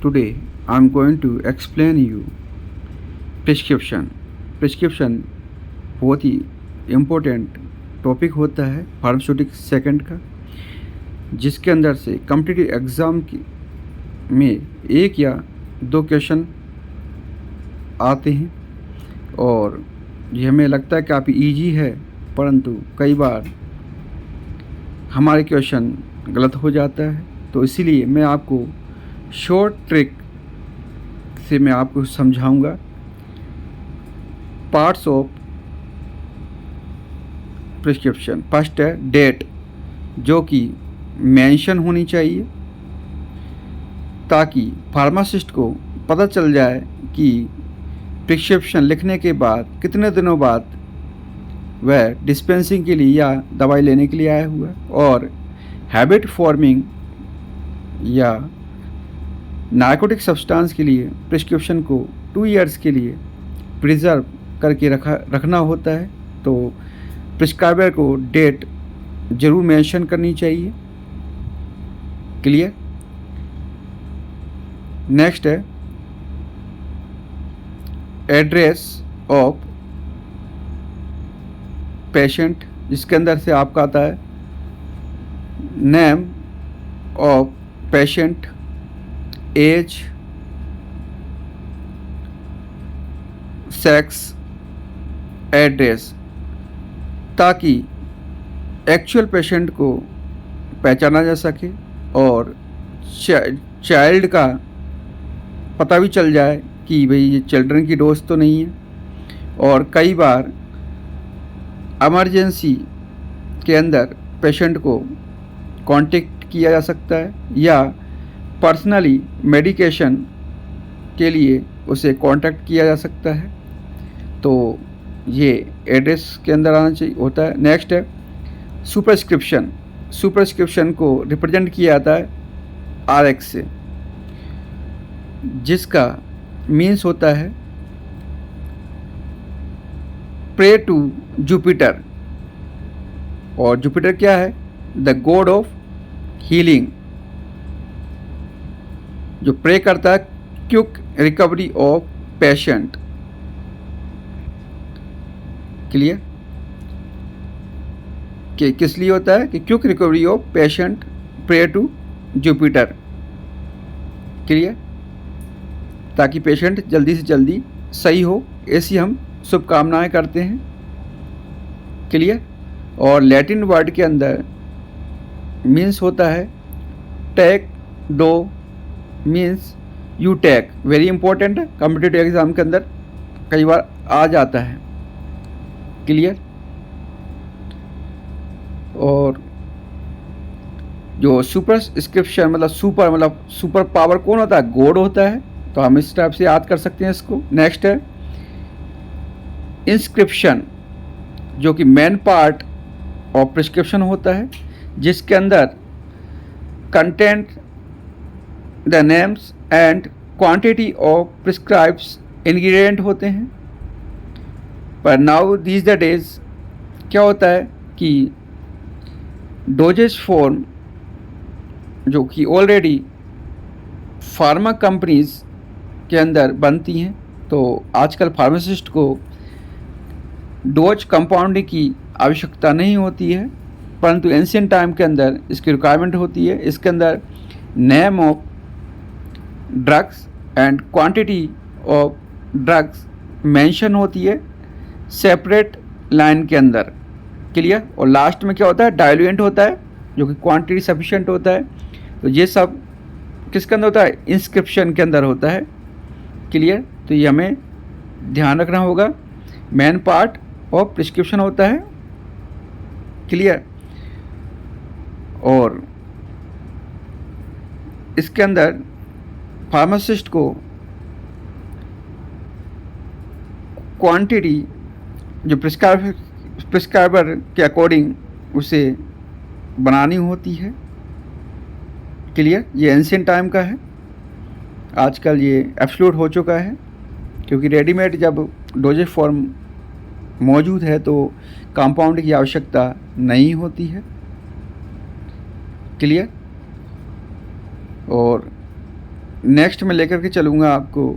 Today I am going to explain you prescription. Prescription बहुत ही important topic होता है pharmaceutics second का, जिसके अंदर से कॉम्पिटिटिव एग्ज़ाम में एक या दो क्वेश्चन आते हैं और ये हमें लगता है कि काफ़ी इजी है, परंतु कई बार हमारे क्वेश्चन गलत हो जाता है। तो इसीलिए मैं आपको शॉर्ट ट्रिक से मैं आपको समझाऊंगा पार्ट्स ऑफ प्रिस्क्रिप्शन। फर्स्ट है डेट, जो कि मेंशन होनी चाहिए ताकि फार्मासिस्ट को पता चल जाए कि प्रिस्क्रिप्शन लिखने के बाद कितने दिनों बाद वह डिस्पेंसिंग के लिए या दवाई लेने के लिए आया हुआ है। और हैबिट फॉर्मिंग या नार्कोटिक सब्सटेंस के लिए प्रिस्क्रिप्शन को 2 इयर्स के लिए प्रिजर्व करके रखना होता है, तो प्रिस्क्राइबर को डेट ज़रूर मेंशन करनी चाहिए। क्लियर। नेक्स्ट है एड्रेस ऑफ पेशेंट, जिसके अंदर से आपका आता है name of patient, age, sex, address, ताकि एक्चुअल पेशेंट को पहचाना जा सके और चाइल्ड का पता भी चल जाए कि भाई ये चिल्ड्रन की डोज तो नहीं है। और कई बार इमरजेंसी के अंदर पेशेंट को कांटेक्ट किया जा सकता है या पर्सनली मेडिकेशन के लिए उसे कांटेक्ट किया जा सकता है, तो ये एड्रेस के अंदर आना चाहिए होता है। नेक्स्ट है सुपरस्क्रिप्शन। सुपरस्क्रिप्शन को रिप्रेजेंट किया जाता है आरएक्स से, जिसका मीन्स होता है प्रे टू जुपिटर। और जुपिटर क्या है? द गॉड ऑफ हीलिंग, जो प्रे करता है quick recovery of patient. Clear. कि किस लिए होता है कि quick recovery of patient, pray to Jupiter. Clear. ताकि पेशेंट जल्दी से जल्दी सही हो, ऐसी हम शुभकामनाएं करते हैं। क्लियर। और लैटिन वर्ड के अंदर मीन्स होता है टेक डो, means you take. Very important है, कॉम्पिटिटिव एग्जाम के अंदर कई बार आ जाता है। क्लियर। और जो सुपरस्क्रिप्शन मतलब सुपर पावर कौन होता है? गॉड होता है, तो हम इस टाइप से याद कर सकते हैं इसको। नेक्स्ट है इंस्क्रिप्शन, जो कि मेन पार्ट ऑफ प्रिस्क्रिप्शन होता है, जिसके अंदर content, the names and quantity of prescribed ingredient होते हैं। पर नाउ दीज द डेज क्या होता है कि डोजेज फॉर्म, जो कि ऑलरेडी फार्मा कंपनीज के अंदर बनती हैं, तो आजकल फार्मासिस्ट को डोज कंपाउंडिंग की आवश्यकता नहीं होती है, परंतु एंशिएंट टाइम के अंदर इसकी रिक्वायरमेंट होती है। इसके अंदर name of drugs and quantity of drugs mention होती है सेपरेट लाइन के अंदर। क्लियर। और लास्ट में क्या होता है? डाइल्यूएंट होता है, जो कि क्वांटिटी सफिशिएंट होता है। तो ये सब किसके अंदर होता है? इंस्क्रिप्शन के अंदर होता है। क्लियर। तो ये हमें ध्यान रखना होगा, मेन पार्ट ऑफ प्रिस्क्रिप्शन होता है। क्लियर। और इसके अंदर फार्मासिस्ट को क्वांटिटी जो प्रिस्क्राइबर के अकॉर्डिंग उसे बनानी होती है। क्लियर। ये एंशिएंट टाइम का है, आजकल ये एब्सोल्यूट हो चुका है, क्योंकि रेडीमेड जब डोजेज फॉर्म मौजूद है तो कंपाउंड की आवश्यकता नहीं होती है। क्लियर। और नेक्स्ट मैं लेकर के चलूँगा आपको